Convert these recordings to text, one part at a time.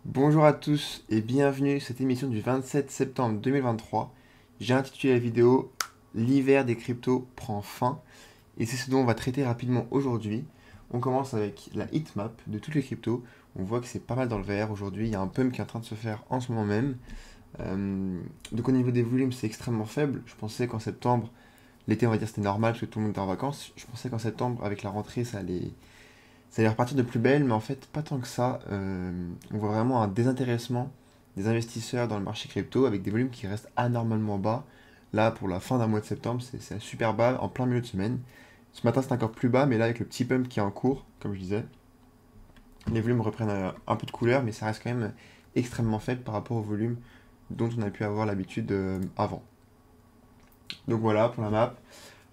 Bonjour à tous et bienvenue à cette émission du 27 septembre 2023. J'ai intitulé la vidéo L'hiver des cryptos prend fin et c'est ce dont on va traiter rapidement aujourd'hui. On commence avec la heatmap de toutes les cryptos. On voit que c'est pas mal dans le vert aujourd'hui. Il y a un pump qui est en train de se faire en ce moment même. Donc au niveau des volumes, c'est extrêmement faible. Je pensais qu'en septembre, l'été on va dire c'était normal parce que tout le monde était en vacances. Je pensais qu'en septembre, avec la rentrée, ça allait repartir de plus belle, mais en fait, pas tant que ça. On voit vraiment un désintéressement des investisseurs dans le marché crypto avec des volumes qui restent anormalement bas. Là, pour la fin d'un mois de septembre, c'est super bas en plein milieu de semaine. Ce matin, c'est encore plus bas, mais là, avec le petit pump qui est en cours, comme je disais, les volumes reprennent un peu de couleur, mais ça reste quand même extrêmement faible par rapport au volume dont on a pu avoir l'habitude avant. Donc voilà pour la map.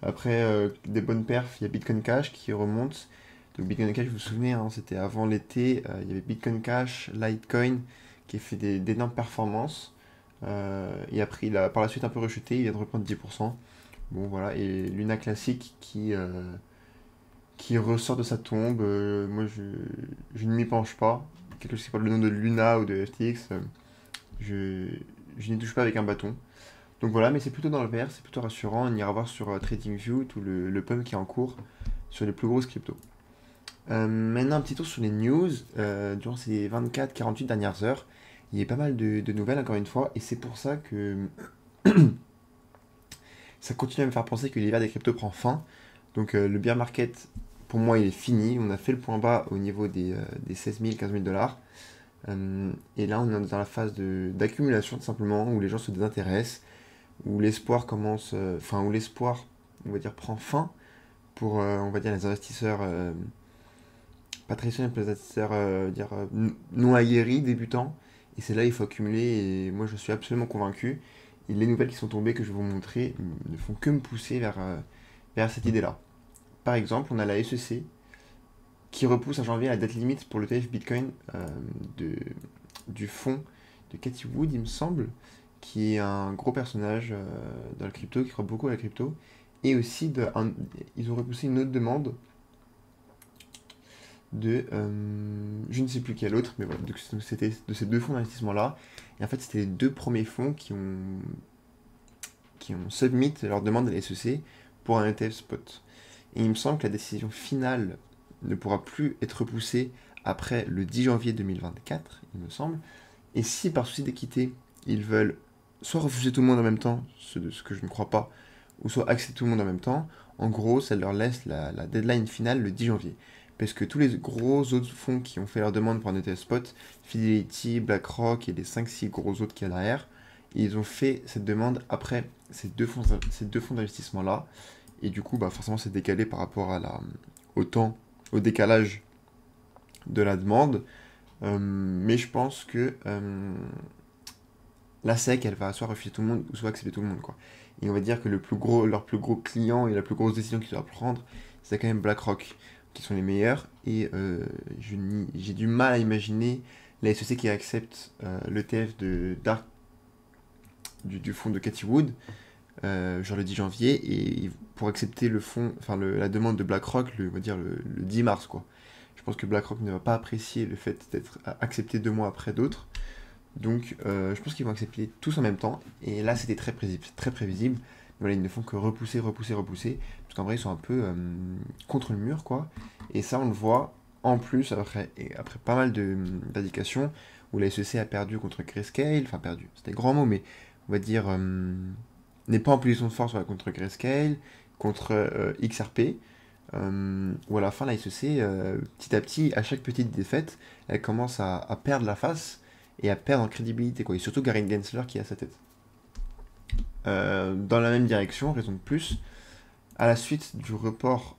Après, des bonnes perfs, il y a Bitcoin Cash qui remonte. Donc Bitcoin Cash, vous vous souvenez, hein, c'était avant l'été, il y avait Bitcoin Cash, Litecoin, qui a fait d'énormes performances. Et après, il a par la suite un peu rechuté, il vient de reprendre 10%. Bon voilà, et Luna Classic qui ressort de sa tombe. Moi, je ne m'y penche pas. Quelque chose qui porte le nom de Luna ou de FTX, je, je n'y touche pas avec un bâton. Donc voilà, mais c'est plutôt dans le vert, c'est plutôt rassurant. On ira voir sur TradingView tout le pump qui est en cours sur les plus grosses cryptos. Maintenant, un petit tour sur les news. Durant ces 24-48 dernières heures, il y a pas mal de nouvelles, encore une fois, et c'est pour ça que ça continue à me faire penser que l'hiver des cryptos prend fin. Donc, le bear market, pour moi, il est fini. On a fait le point bas au niveau des 16 000, 15 000 dollars. Et là, on est dans la phase d'accumulation, tout simplement, où les gens se désintéressent, où l'espoir commence, enfin, où l'espoir, on va dire, prend fin pour, on va dire, les investisseurs pas traditionnels, pour les investisseurs non aguerris, débutants. Et c'est là il faut accumuler. Et moi, je suis absolument convaincu. Et les nouvelles qui sont tombées que je vais vous montrer ne font que me pousser vers cette idée-là. Par exemple, on a la SEC qui repousse à janvier la date limite pour l'ETF Bitcoin de, du fonds de Cathy Wood, il me semble, qui est un gros personnage dans le crypto, qui croit beaucoup à la crypto. Et aussi, ils ont repoussé une autre demande de je ne sais plus quel autre, mais voilà, donc c'était de ces deux fonds d'investissement-là. Et en fait, c'était les deux premiers fonds qui ont submit leur demande à la SEC pour un ETF spot. Et il me semble que la décision finale ne pourra plus être repoussée après le 10 janvier 2024, il me semble. Et si par souci d'équité, ils veulent soit refuser tout le monde en même temps, ce que je ne crois pas, ou soit accepter tout le monde en même temps, en gros, ça leur laisse la deadline finale le 10 janvier. Parce que tous les gros autres fonds qui ont fait leur demande pour un ETF spot, Fidelity, BlackRock et les 5-6 gros autres qu'il y a derrière, ils ont fait cette demande après ces deux fonds d'investissement-là. Et du coup, bah, forcément, c'est décalé par rapport au temps, au décalage de la demande. Mais je pense que la SEC, elle va soit refuser tout le monde ou soit accepter tout le monde, quoi. Et on va dire que leur plus gros client et la plus grosse décision qu'ils doivent prendre, c'est quand même BlackRock, qui sont les meilleurs. Et j'ai du mal à imaginer la SEC qui accepte l'ETF du fonds de Cathy Wood, genre le 10 janvier, et pour accepter le fonds, enfin la demande de BlackRock, on va dire le 10 mars, quoi. Je pense que BlackRock ne va pas apprécier le fait d'être accepté 2 mois après d'autres. Donc, je pense qu'ils vont accepter tous en même temps. Et là, c'était très prévisible. Très prévisible. Voilà, ils ne font que repousser, repousser, repousser. Parce qu'en vrai, ils sont un peu contre le mur, quoi. Et ça, on le voit en plus après pas mal d'indications où la SEC a perdu contre Grayscale. Enfin, perdu, c'était grand mot, mais on va dire n'est pas en position de force contre Grayscale, contre XRP. Où à la fin, la SEC, petit à petit, à chaque petite défaite, elle commence à perdre la face et à perdre en crédibilité, quoi. Et surtout Gary Gensler qui est à sa tête. Dans la même direction, raison de plus, à la suite du report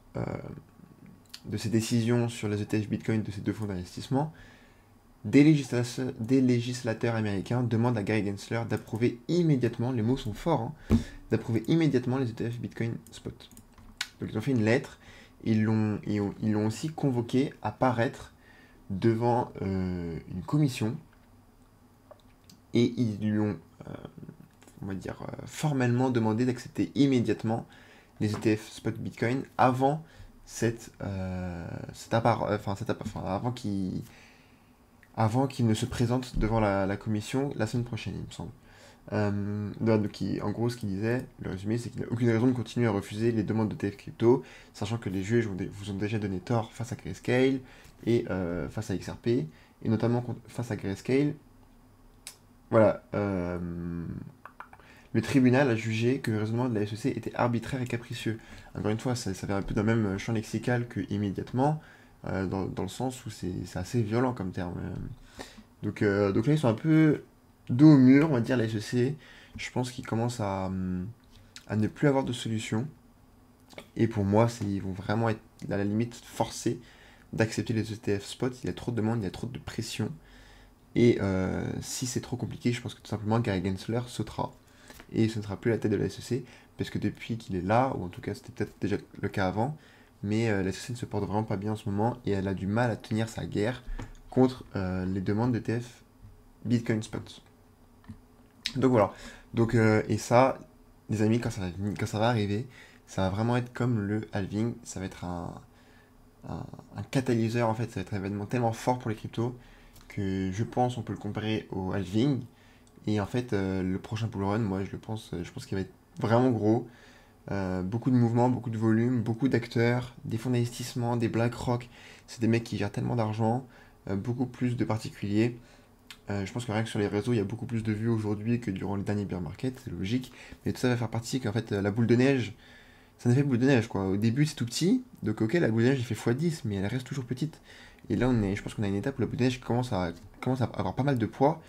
de ces décisions sur les ETF Bitcoin de ces deux fonds d'investissement, des législateurs américains demandent à Gary Gensler d'approuver immédiatement, les mots sont forts, hein, d'approuver immédiatement les ETF Bitcoin Spot. Donc ils ont fait une lettre, ils l'ont aussi convoqué à paraître devant une commission et ils lui ont, on va dire, formellement demandé d'accepter immédiatement les ETF spot Bitcoin avant avant avant qu'il ne se présente devant la commission la semaine prochaine, il me semble. En gros, ce qu'il disait, le résumé, c'est qu'il n'y a aucune raison de continuer à refuser les demandes de TF Crypto, sachant que les juges vous ont déjà donné tort face à Grayscale et face à XRP, et notamment face à Grayscale. Voilà, le tribunal a jugé que le raisonnement de la SEC était arbitraire et capricieux. Encore une fois, ça vient un peu dans le même champ lexical que immédiatement, dans le sens où c'est assez violent comme terme. Donc là, ils sont un peu dos au mur, on va dire, la SEC. Je pense qu'ils commencent à ne plus avoir de solution. Et pour moi, ils vont vraiment être à la limite forcés d'accepter les ETF spot. Il y a trop de demandes, il y a trop de pression. Et si c'est trop compliqué, je pense que tout simplement Gary Gensler sautera. Et ce ne sera plus la tête de la SEC, parce que depuis qu'il est là, ou en tout cas c'était peut-être déjà le cas avant, mais la SEC ne se porte vraiment pas bien en ce moment, et elle a du mal à tenir sa guerre contre les demandes d'ETF Bitcoin Spot. Donc voilà. Et ça, les amis, quand ça va arriver, ça va vraiment être comme le halving, ça va être un catalyseur en fait, ça va être un événement tellement fort pour les cryptos que je pense on peut le comparer au halving. Et en fait, le prochain bull run, moi je pense qu'il va être vraiment gros. Beaucoup de mouvements, beaucoup de volume, beaucoup d'acteurs, des fonds d'investissement, des BlackRock, c'est des mecs qui gèrent tellement d'argent, beaucoup plus de particuliers. Je pense que rien que sur les réseaux, il y a beaucoup plus de vues aujourd'hui que durant le dernier bear market, c'est logique. Mais tout ça va faire partie qu'en fait, la boule de neige, c'est un effet boule de neige quoi. Au début, c'est tout petit, donc ok, la boule de neige, il fait x10, mais elle reste toujours petite. Et là, je pense qu'on a une étape où la boule de neige commence à avoir pas mal de poids.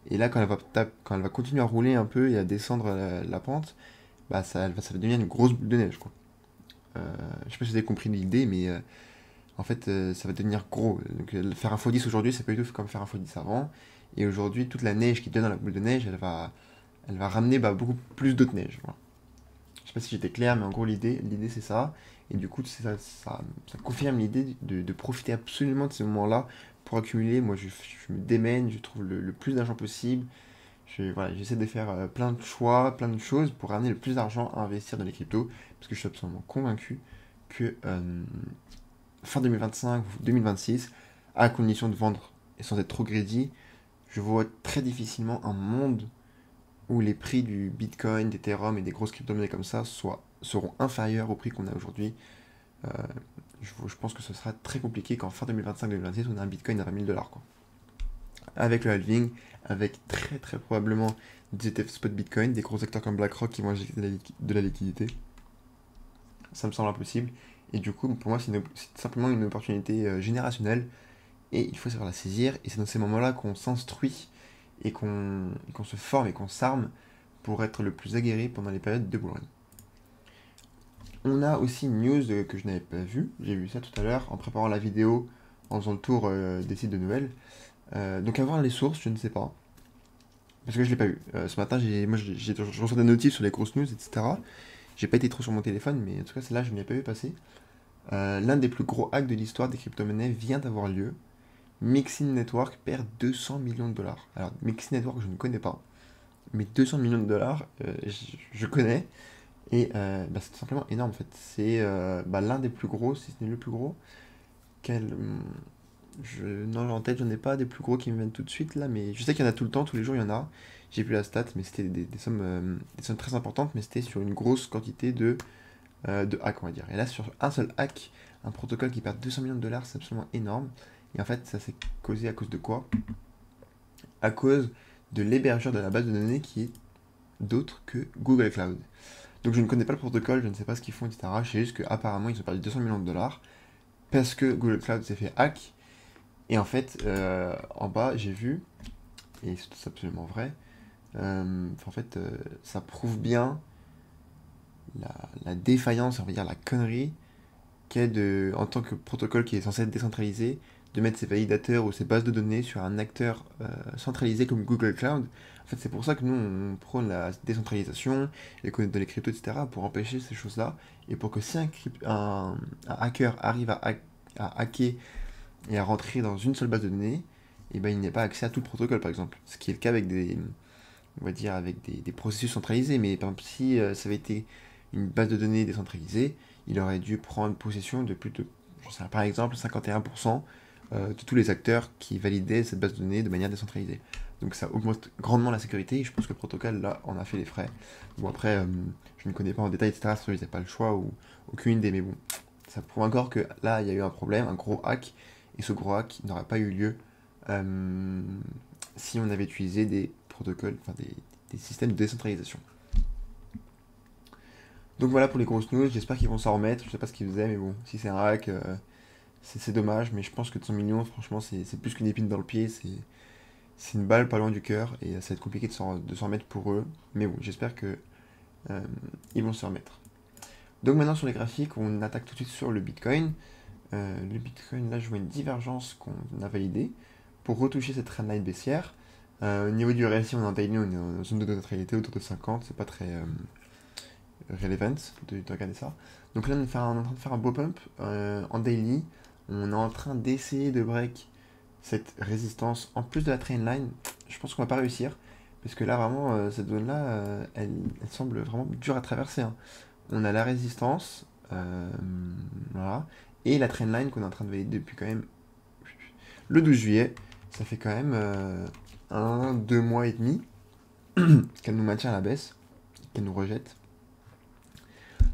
Et là, quand elle va continuer à rouler un peu et à descendre la pente, bah ça va devenir une grosse boule de neige quoi. Je sais pas si vous avez compris l'idée, mais en fait, ça va devenir gros. Donc, faire un x10 aujourd'hui, c'est pas du tout comme faire un x10 avant. Et aujourd'hui, toute la neige qui est dans la boule de neige, elle va ramener beaucoup plus d'autres neiges. Voilà. Je sais pas si j'étais clair, mais en gros, l'idée c'est ça. Et du coup, ça confirme l'idée de profiter absolument de ces moments-là pour accumuler. Moi, je me démène, je trouve le plus d'argent possible. Voilà, j'essaie de faire plein de choix, plein de choses pour ramener le plus d'argent à investir dans les cryptos. Parce que je suis absolument convaincu que fin 2025 ou 2026, à condition de vendre et sans être trop greedy, je vois très difficilement un monde où les prix du Bitcoin, d'Ethereum et des grosses crypto-monnaies comme ça seront inférieurs au prix qu'on a aujourd'hui. Euh, je pense que ce sera très compliqué qu'en fin 2025-2026, on ait un Bitcoin à 20 000 dollars. Avec le halving, avec très très probablement des ETF spot Bitcoin, des gros acteurs comme BlackRock qui vont injecter de la liquidité. Ça me semble impossible. Et du coup, pour moi, c'est simplement une opportunité générationnelle et il faut savoir la saisir. Et c'est dans ces moments-là qu'on s'instruit et qu'on se forme et qu'on s'arme pour être le plus aguerri pendant les périodes de bull run. On a aussi une news que je n'avais pas vue. J'ai vu ça tout à l'heure en préparant la vidéo, en faisant le tour des sites de nouvelles. Donc, à voir les sources, je ne sais pas. Parce que je l'ai pas vu. Ce matin, je reçois des notifs sur les grosses news, etc. J'ai pas été trop sur mon téléphone, mais en tout cas, celle-là, je ne l'ai pas vu passer. L'un des plus gros hacks de l'histoire des crypto-monnaies vient d'avoir lieu. Mixin Network perd 200 millions de dollars. Alors, Mixin Network, je ne connais pas. Mais 200 millions de dollars, je connais. Et c'est tout simplement énorme, en fait. C'est l'un des plus gros, si ce n'est le plus gros. Non, en tête, j'en ai pas des plus gros qui me viennent tout de suite, là. Mais je sais qu'il y en a tout le temps, tous les jours, il y en a. J'ai plus la stat, mais c'était des sommes très importantes. Mais c'était sur une grosse quantité de hacks, on va dire. Et là, sur un seul hack, un protocole qui perd 200 millions de dollars, c'est absolument énorme. Et en fait, ça s'est causé à cause de quoi? À cause de l'hébergeur de la base de données qui est d'autre que Google Cloud. Donc je ne connais pas le protocole, je ne sais pas ce qu'ils font, etc. Je sais juste qu'apparemment ils ont perdu 200 millions de dollars parce que Google Cloud s'est fait hack. Et en fait, en bas, j'ai vu, et c'est absolument vrai, ça prouve bien la défaillance, on va dire la connerie qu'est en tant que protocole qui est censé être décentralisé, de mettre ses validateurs ou ses bases de données sur un acteur centralisé comme Google Cloud. En fait, c'est pour ça que nous, on prône la décentralisation, les cryptos, etc., pour empêcher ces choses-là, et pour que si un hacker arrive à hacker et à rentrer dans une seule base de données, et ben, il n'y a pas accès à tout le protocole, par exemple. Ce qui est le cas avec on va dire, avec des processus centralisés, mais par exemple, si ça avait été une base de données décentralisée, il aurait dû prendre possession de plus de, je sais pas, par exemple, 51% de tous les acteurs qui validaient cette base de données de manière décentralisée. Donc ça augmente grandement la sécurité et je pense que le protocole là en a fait les frais. Bon après, je ne connais pas en détail, etc. Si je n'ai pas le choix ou aucune idée, mais bon, ça prouve encore que là il y a eu un problème, un gros hack, et ce gros hack n'aurait pas eu lieu euh, si on avait utilisé des protocoles, enfin des systèmes de décentralisation. Donc voilà pour les grosses news, j'espère qu'ils vont s'en remettre, je sais pas ce qu'ils faisaient, mais bon, si c'est un hack, c'est dommage, mais je pense que 200 millions, franchement, c'est plus qu'une épine dans le pied, c'est une balle pas loin du cœur, et ça va être compliqué de s'en remettre pour eux, mais bon, j'espère que ils vont s'en remettre. Donc maintenant sur les graphiques, on attaque tout de suite sur le Bitcoin. Le Bitcoin, là je vois une divergence qu'on a validée pour retoucher cette trendline baissière. Au niveau du RSI, on est en daily, on est en zone de neutralité autour de 50, c'est pas très relevant de regarder ça. Donc là on est en train de faire un beau pump en daily, on est en train d'essayer de break cette résistance en plus de la trendline. Je pense qu'on va pas réussir parce que là vraiment cette zone là elle semble vraiment dure à traverser, hein. On a la résistance, voilà, et la trendline qu'on est en train de valider depuis quand même le 12 juillet. Ça fait quand même 2 mois et demi qu'elle nous maintient à la baisse, qu'elle nous rejette.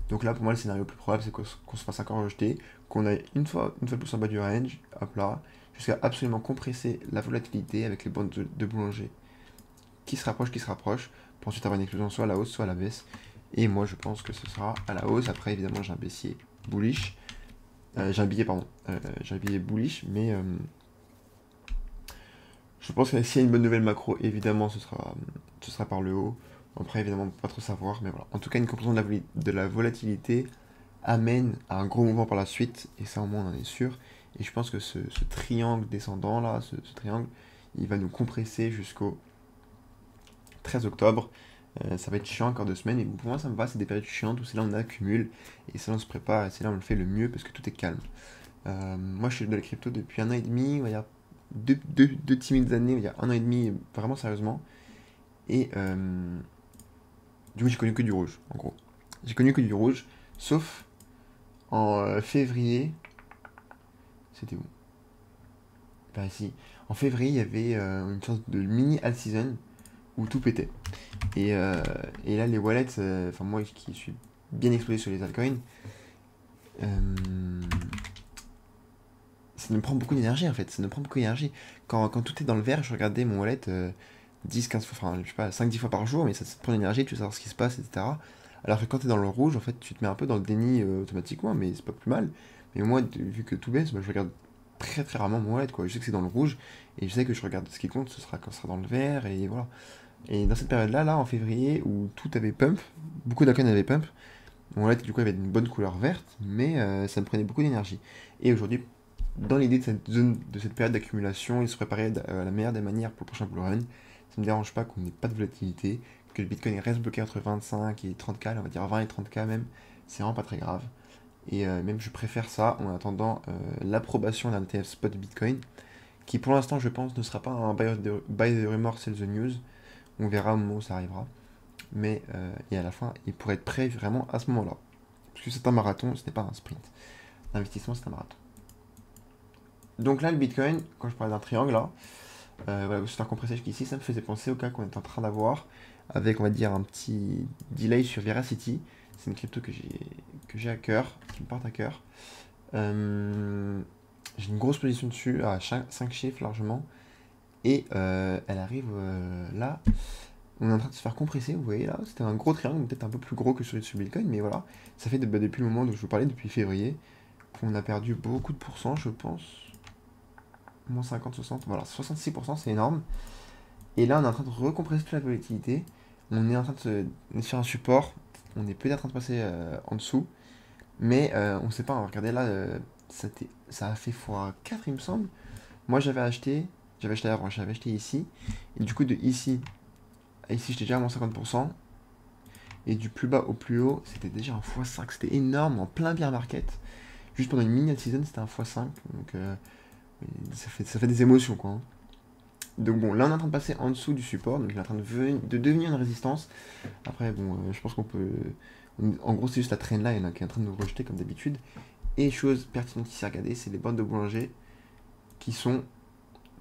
Donc là, pour moi, le scénario le plus probable, c'est qu'on se fasse encore rejeter, qu'on aille une fois plus en bas du range, hop là, jusqu'à absolument compresser la volatilité avec les bandes de Boulanger qui se rapprochent, pour ensuite avoir une explosion soit à la hausse, soit à la baisse. Et moi, je pense que ce sera à la hausse. Après, évidemment, j'ai un baissier bullish. J'ai un billet bullish, mais je pense que s'il y a une bonne nouvelle macro, évidemment, ce sera par le haut. Après, évidemment, pas trop savoir, mais voilà. En tout cas, une compression de la volatilité amène à un gros mouvement par la suite, et ça, au moins, on en est sûr. Et je pense que ce triangle descendant, là, ce triangle, il va nous compresser jusqu'au 13 octobre. Ça va être chiant encore 2 semaines, et pour moi, ça me va, c'est des périodes chiantes où c'est là où on accumule, et c'est là où on se prépare, et c'est là où on le fait le mieux, parce que tout est calme. Moi, je suis de la crypto depuis 1 an et demi, on va dire deux timides années, on va dire 1 an et demi, vraiment sérieusement. Et du coup, j'ai connu que du rouge, en gros. J'ai connu que du rouge, sauf en février. C'était où? Par ici. En février, il y avait une sorte de mini alt season où tout pétait. Et là, les wallets, enfin, moi qui suis bien exposé sur les altcoins, euh, ça me prend beaucoup d'énergie en fait. Ça me prend beaucoup d'énergie. Quand tout est dans le vert, je regardais mon wallet 10-15 fois, enfin, je sais pas, 5-10 fois par jour, mais ça te prend de l'énergie, tu veux savoir ce qui se passe, etc. Alors que quand tu es dans le rouge, en fait, tu te mets un peu dans le déni automatiquement, mais c'est pas plus mal. Mais moi, vu que tout baisse, bah, je regarde très très rarement mon wallet, quoi. Je sais que c'est dans le rouge, et je sais que je regarde ce qui compte, ce sera quand ce sera dans le vert, et voilà. Et dans cette période-là, là, en février, où tout avait pump, beaucoup d'alcool avaient pump, mon wallet, du coup, avait une bonne couleur verte, mais ça me prenait beaucoup d'énergie. Et aujourd'hui, dans l'idée de cette zone, de cette période d'accumulation, il se préparait à la meilleure des manières pour le prochain bull run. Ça me dérange pas qu'on n'ait pas de volatilité, que le Bitcoin reste bloqué entre 25 et 30K, on va dire 20 et 30K même, c'est vraiment pas très grave. Et même je préfère ça en attendant l'approbation d'un ETF spot Bitcoin, qui pour l'instant je pense ne sera pas un buy the rumor, sell the news. On verra au moment où ça arrivera. Mais et à la fin, il pourrait être prêt vraiment à ce moment-là. Parce que c'est un marathon, ce n'est pas un sprint. L'investissement, c'est un marathon. Donc là, le Bitcoin, quand je parlais d'un triangle là, voilà, se faire compresser jusqu'ici, ça me faisait penser au cas qu'on est en train d'avoir avec, on va dire, un petit delay sur Veracity. C'est une crypto que j'ai à cœur, qui me porte à cœur. J'ai une grosse position dessus, à 5 chiffres largement. Et elle arrive là. On est en train de se faire compresser, vous voyez là. C'était un gros triangle, peut-être un peu plus gros que celui de Bitcoin, mais voilà. Ça fait depuis le moment dont je vous parlais, depuis février, qu'on a perdu beaucoup de pourcents, je pense. Moins 50, 60, voilà, 66%, c'est énorme. Et là, on est en train de recompresser toute la volatilité. On est en train de faire un support. On est peut-être en train de passer en dessous. Mais on ne sait pas, regardez là, ça a fait x4, il me semble. Moi, j'avais acheté avant, j'avais acheté ici. Et du coup, de ici à ici, j'étais déjà à moins 50%. Et du plus bas au plus haut, c'était déjà un x5. C'était énorme, en plein bear market. Juste pendant une mini season, c'était un x5. Donc, ça fait des émotions, quoi, hein. Donc bon, là on est en train de passer en dessous du support, donc il est en train de devenir une résistance. Après, bon, je pense qu'on peut... En gros, c'est juste la trendline qui est en train de nous rejeter comme d'habitude. Et chose pertinente ici à regarder, c'est les bandes de Boulanger qui sont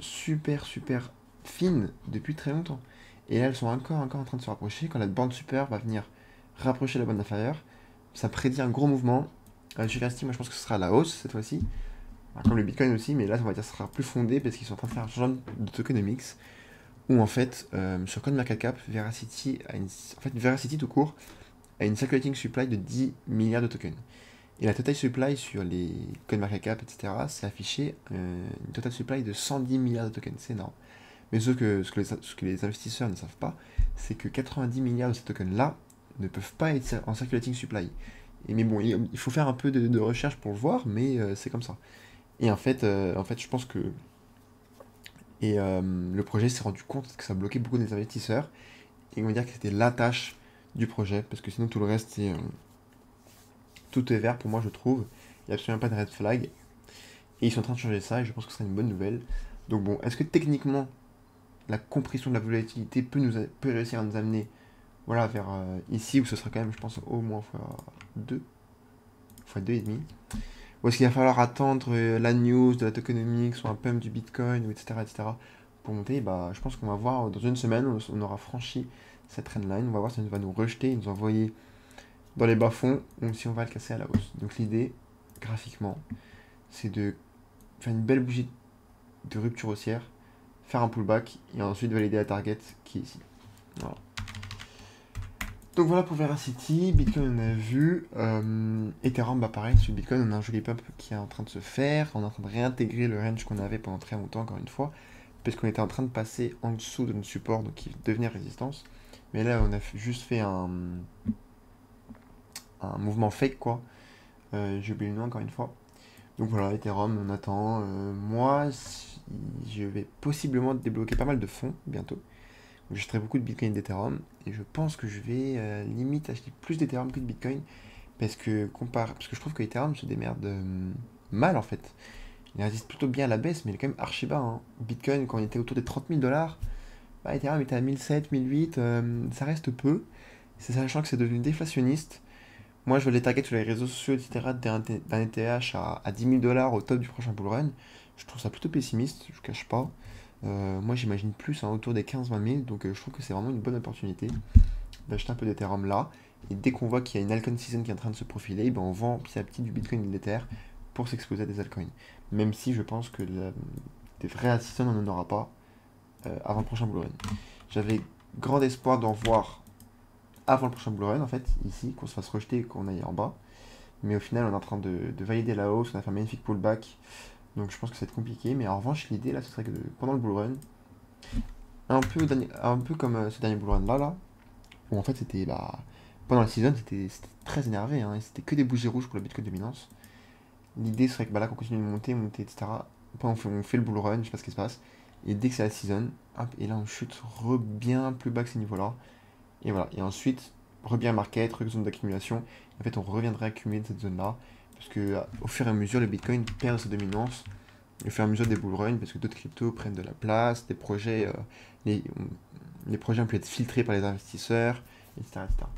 super fines depuis très longtemps. Et là, elles sont encore en train de se rapprocher. Quand la bande supérieure va venir rapprocher la bande inférieure, ça prédit un gros mouvement. Chez Verity, moi je pense que ce sera à la hausse cette fois-ci. Alors, comme le Bitcoin aussi, mais là on va dire que ce sera plus fondé parce qu'ils sont en train de faire un changement de tokenomics. Où en fait, sur CoinMarketCap, Veracity tout court a une circulating supply de 10 milliards de tokens. Et la total supply sur les CoinMarketCap, etc., c'est affiché une total supply de 110 milliards de tokens. C'est énorme. Mais ce que les investisseurs ne savent pas, c'est que 90 milliards de ces tokens-là ne peuvent pas être en circulating supply. Mais bon, il faut faire un peu de recherche pour le voir, mais c'est comme ça. Et en fait, je pense que le projet s'est rendu compte que ça bloquait beaucoup des investisseurs. Et ils vont dire que c'était la tâche du projet, parce que sinon tout le reste, tout est vert pour moi, je trouve. Il n'y a absolument pas de red flag. Et ils sont en train de changer ça, et je pense que ce serait une bonne nouvelle. Donc bon, est-ce que techniquement, la compression de la volatilité peut réussir à nous amener voilà, vers ici, où ce sera quand même, je pense, au moins x2, x2,5. Ou est-ce qu'il va falloir attendre la news de la tokenomics ou un pump du Bitcoin, etc., pour monter? Bah, je pense qu'on va voir dans une semaine, on aura franchi cette trendline. On va voir si ça va nous rejeter et nous envoyer dans les bas-fonds ou si on va le casser à la hausse. Donc l'idée, graphiquement, c'est de faire une belle bougie de rupture haussière, faire un pullback et ensuite valider la target qui est ici. Voilà. Donc voilà pour Veracity, Bitcoin on a vu, Ethereum bah pareil, sur Bitcoin on a un joli pump qui est en train de se faire, on est en train de réintégrer le range qu'on avait pendant très longtemps encore une fois, parce qu'on était en train de passer en dessous de notre support, donc qui devenait résistance, mais là on a juste fait un mouvement fake quoi, j'ai oublié le nom encore une fois. Donc voilà, Ethereum on attend, moi je vais possiblement débloquer pas mal de fonds bientôt. J'achèterai beaucoup de Bitcoin et d'Ethereum et je pense que je vais limite acheter plus d'Ethereum que de Bitcoin parce que je trouve que Ethereum se démerde mal en fait. Il résiste plutôt bien à la baisse, mais il est quand même archi bas, hein. Bitcoin, quand il était autour des 30 000 $, bah, Ethereum était à 1700, 1800, ça reste peu. C'est sachant que c'est devenu déflationniste. Moi, je vois les targets sur les réseaux sociaux, etc., d'un ETH à 10 000 $ au top du prochain bull run. Je trouve ça plutôt pessimiste, je ne cache pas. Moi, j'imagine plus autour des 15-20 000, donc je trouve que c'est vraiment une bonne opportunité d'acheter un peu d'Ethereum là. Et dès qu'on voit qu'il y a une altcoin season qui est en train de se profiler, ben on vend petit à petit du Bitcoin et de l'Ether pour s'exposer à des altcoins. Même si je pense que des vrais season, on n'en aura pas avant le prochain bull run. J'avais grand espoir d'en voir avant le prochain bull run, en fait, ici, qu'on se fasse rejeter et qu'on aille en bas. Mais au final, on est en train de valider la hausse, on a fait un magnifique pullback. Donc je pense que ça va être compliqué. Mais en revanche, l'idée là, ce serait que pendant le bull run, un peu comme ce dernier bull run là, où en fait c'était pendant la season, c'était très énervé, hein, et c'était que des bougies rouges pour le Bitcoin dominance. L'idée serait que là, qu'on continue de monter, etc. Après, on fait le bull run, je sais pas ce qui se passe. Et dès que c'est la season, hop, et là on chute bien plus bas que ces niveaux-là. Et voilà. Et ensuite, bien market, zone d'accumulation. En fait, on reviendrait accumuler de cette zone-là. Parce que au fur et à mesure, le Bitcoin perd sa dominance. Au fur et à mesure des bull runs, parce que d'autres cryptos prennent de la place, des projets, les projets ont pu être filtrés par les investisseurs, etc., etc.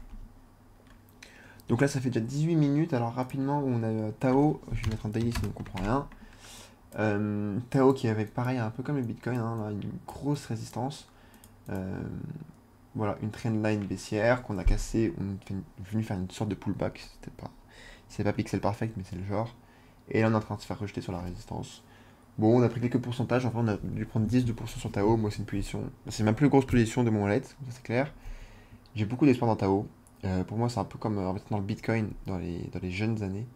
Donc là, ça fait déjà 18 minutes. Alors rapidement, on a Tao. Je vais mettre en daily sinon on ne comprend rien. Tao qui avait pareil, un peu comme le Bitcoin, hein, là, une grosse résistance. Voilà, une trendline baissière qu'on a cassée. On est venu faire une sorte de pullback. C'est pas pixel perfect, mais c'est le genre. Et là, on est en train de se faire rejeter sur la résistance. Bon, on a pris quelques pourcentages. Enfin, on a dû prendre 10-2% sur Tao. Moi, c'est une position. C'est ma plus grosse position de mon wallet, ça c'est clair. J'ai beaucoup d'espoir dans Tao. Pour moi, c'est un peu comme dans le Bitcoin dans les jeunes années,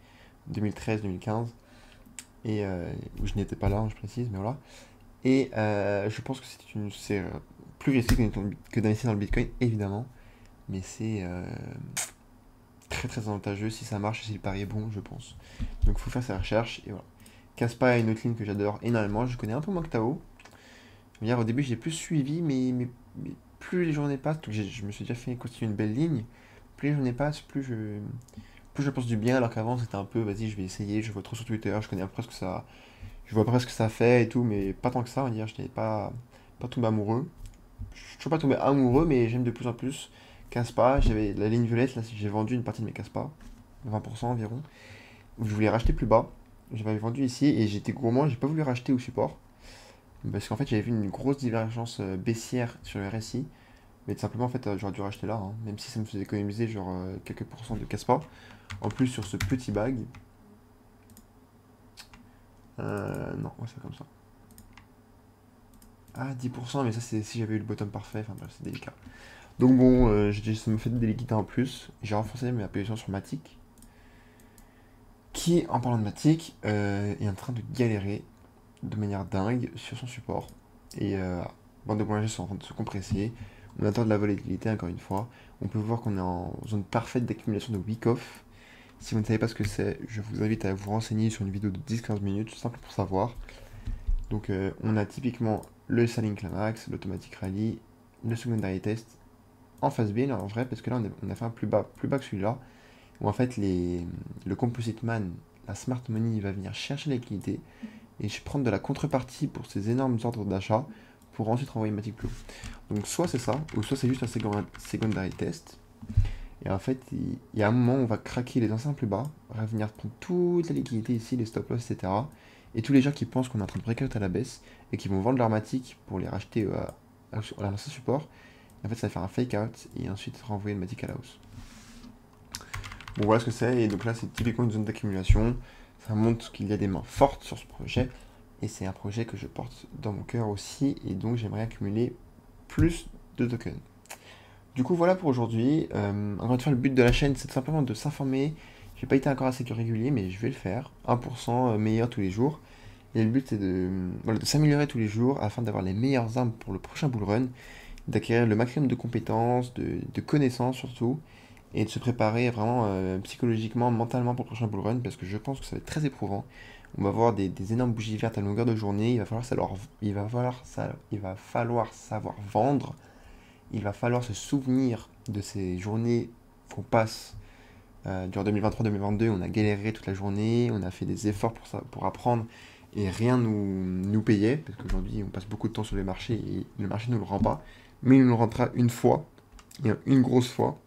2013-2015. Et où je n'étais pas là, je précise, mais voilà. Et je pense que c'est plus risqué que d'investir dans le Bitcoin, évidemment. Mais c'est très avantageux si ça marche et si le pari est bon, je pense. Donc il faut faire sa recherche et voilà. Kaspa est une autre ligne que j'adore énormément. Je connais un peu moins que Tao. Au début, j'ai plus suivi, mais plus les journées passent, donc je me suis déjà fait constituer une belle ligne. Plus les journées passent, plus je pense du bien, alors qu'avant c'était un peu, vas-y, je vais essayer, je vois trop sur Twitter, je connais presque ça, je vois presque ce que ça fait et tout, mais pas tant que ça, on va dire, je n'étais pas tombé amoureux. Je suis toujours pas tombé amoureux, mais j'aime de plus en plus. Kaspa, j'avais la ligne violette, là j'ai vendu une partie de mes Kaspa, 20% environ. Je voulais racheter plus bas. j'avais vendu ici et j'étais gourmand, j'ai pas voulu racheter au support. Parce qu'en fait, j'avais vu une grosse divergence baissière sur le RSI. Mais tout simplement, en fait, j'aurais dû racheter là, hein, même si ça me faisait économiser genre quelques pourcents de casse-pas. En plus, sur ce petit bag, non, on va faire comme ça. Ah, 10%, mais ça, c'est si j'avais eu le bottom parfait. Enfin, bref, c'est délicat. Donc, bon, ça me fait des liquidités en plus. J'ai renforcé ma position sur Matic, qui, en parlant de Matic, est en train de galérer de manière dingue sur son support. Et bande de Bollinger sont en train de se compresser. On attend de la volatilité encore une fois. On peut voir qu'on est en zone parfaite d'accumulation de week-off. Si vous ne savez pas ce que c'est, je vous invite à vous renseigner sur une vidéo de 10-15 minutes, simple pour savoir. Donc on a typiquement le Selling Climax, l'Automatic Rally, le Secondary Test en phase B, là, en vrai, parce que là on a fait un plus bas que celui-là, où en fait le Composite Man, la Smart Money va venir chercher la liquidité et je prendre de la contrepartie pour ces énormes ordres d'achat pour ensuite renvoyer Matic plus haut. Donc soit c'est ça, ou soit c'est juste un Secondary Test. Et en fait, il y a un moment où on va craquer les anciens plus bas, on va venir prendre toute la liquidité ici, les stop loss, etc. Et tous les gens qui pensent qu'on est en train de breakout à la baisse et qui vont vendre leur matic pour les racheter à l'ancien support, en fait, ça va faire un fake out et ensuite renvoyer le matic à la hausse. Bon, voilà ce que c'est. Et donc là, c'est typiquement une zone d'accumulation. Ça montre qu'il y a des mains fortes sur ce projet. Et c'est un projet que je porte dans mon cœur aussi. Et donc, j'aimerais accumuler plus de tokens. Du coup, voilà pour aujourd'hui. Encore une fois, le but de la chaîne, c'est simplement de s'informer. J'ai pas été encore assez régulier, mais je vais le faire. 1% meilleur tous les jours. Et le but, c'est de s'améliorer tous les jours afin d'avoir les meilleures armes pour le prochain bull run, d'acquérir le maximum de compétences, de connaissances surtout, et de se préparer vraiment psychologiquement, mentalement pour le prochain bull run, parce que je pense que ça va être très éprouvant. On va avoir des énormes bougies vertes à longueur de journée. Il va falloir savoir vendre. Il va falloir se souvenir de ces journées qu'on passe durant 2023-2022. On a galéré toute la journée, on a fait des efforts pour apprendre et rien nous payait, parce qu'aujourd'hui on passe beaucoup de temps sur les marchés et le marché ne nous le rend pas, mais il nous le rendra une fois, et une grosse fois,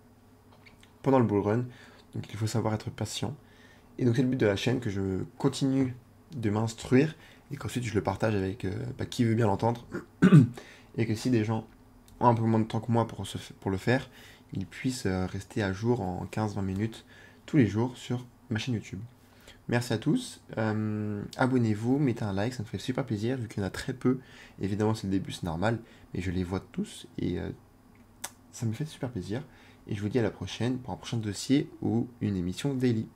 pendant le bull run. Donc il faut savoir être patient. Et donc c'est le but de la chaîne, que je continue de m'instruire et qu'ensuite je le partage avec qui veut bien l'entendre. Et que si des gens ont un peu moins de temps que moi pour le faire, ils puissent rester à jour en 15-20 minutes tous les jours sur ma chaîne YouTube. Merci à tous, abonnez-vous, mettez un like, ça me fait super plaisir vu qu'il y en a très peu. Évidemment c'est le début, c'est normal, mais je les vois tous et ça me fait super plaisir. Et je vous dis à la prochaine pour un prochain dossier ou une émission daily.